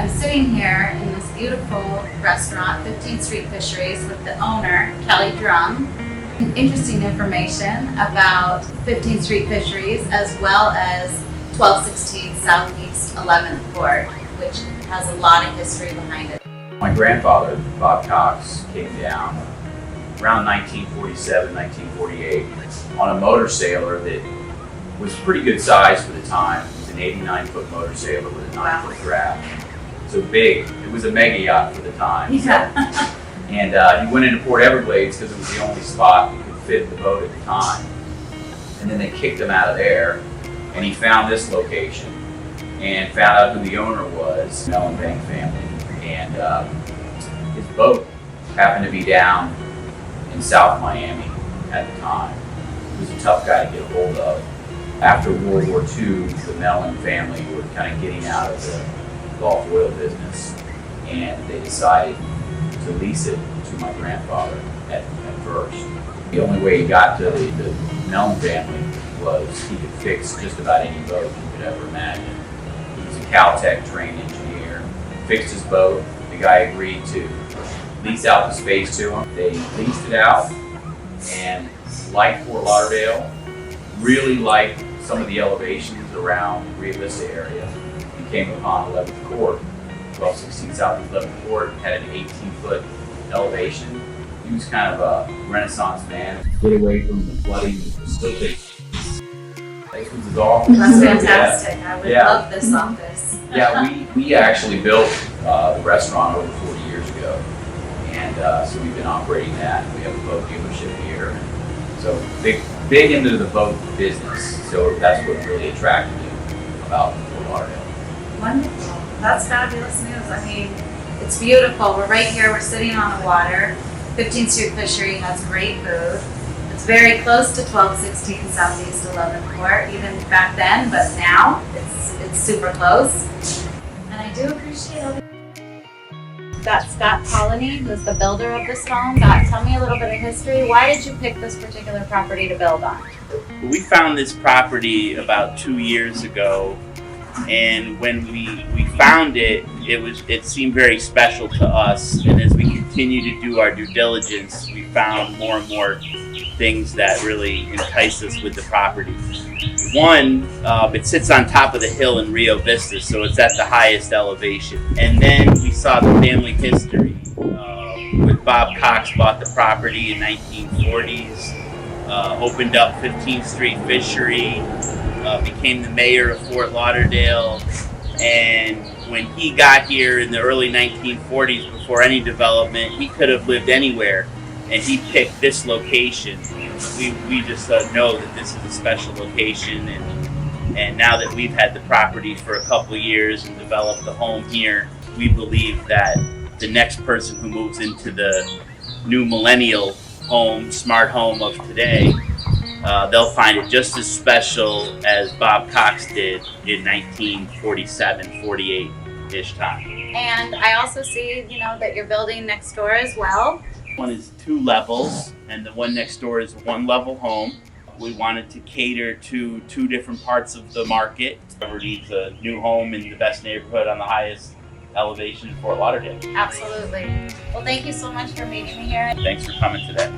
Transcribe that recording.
I'm sitting here in this beautiful restaurant, 15th Street Fisheries, with the owner, Kelly Drum. Interesting information about 15th Street Fisheries, as well as 1216 Southeast 11th Court, which has a lot of history behind it. My grandfather, Bob Cox, came down around 1947, 1948 on a motor sailor that was pretty good size for the time. It was an 89-foot motor sailor with a 9-foot draft. So big. It was a mega yacht for the time. Yeah. And he went into Port Everglades because it was the only spot that could fit the boat at the time. And then they kicked him out of there, and he found this location and found out who the owner was, Mellon Bank family. And his boat happened to be down in South Miami at the time. He was a tough guy to get a hold of. After World War II, the Mellon family were kind of getting out of the Gulf oil business, and they decided to lease it to my grandfather at first. The only way he got to the Mellon family was he could fix just about any boat you could ever imagine. He was a Caltech trained engineer, fixed his boat. The guy agreed to lease out the space to him. They leased it out and liked Fort Lauderdale, really liked some of the elevations around the Rio Vista area. He came upon 11th Court, 1216 Southeast 11th Court, had an 18-foot elevation. He was kind of a Renaissance man. Get away from the flooding, still take. This was his office. That's fantastic. I would love this office. Yeah, we actually built the restaurant over 40 years ago. And so we've been operating that. We have a boat dealership here. So big into the boat business. So that's what really attracted me about Fort Lauderdale. Wonderful. That's fabulous news. I mean, it's beautiful. We're right here. We're sitting on the water. 15th Street Fishery has great food. It's very close to 1216 Southeast 11th Court, even back then, but now it's super close. And I do appreciate it. Got Scott Coloney, who's the builder of this home. Scott, tell me a little bit of history. Why did you pick this particular property to build on? We found this property about 2 years ago, and when we found it, it seemed very special to us. And as we continue to do our due diligence, we found more and more things that really entice us with the property. One, it sits on top of the hill in Rio Vista, so it's at the highest elevation. And then we saw the family history. When Bob Cox bought the property in 1940s, opened up 15th Street Fishery, became the mayor of Fort Lauderdale, and when he got here in the early 1940s, before any development, he could have lived anywhere, and he picked this location. We just know that this is a special location, and now that we've had the property for a couple of years and developed the home here, we believe that the next person who moves into the new millennial home, smart home of today, they'll find it just as special as Bob Cox did in 1947, 48-ish time. And I also see, that you're building next door as well. One is 2 levels, and the one next door is 1-level home. We wanted to cater to 2 different parts of the market. Whoever needs a new home in the best neighborhood on the highest elevation in Fort Lauderdale. Absolutely. Well, thank you so much for meeting me here. Thanks for coming today.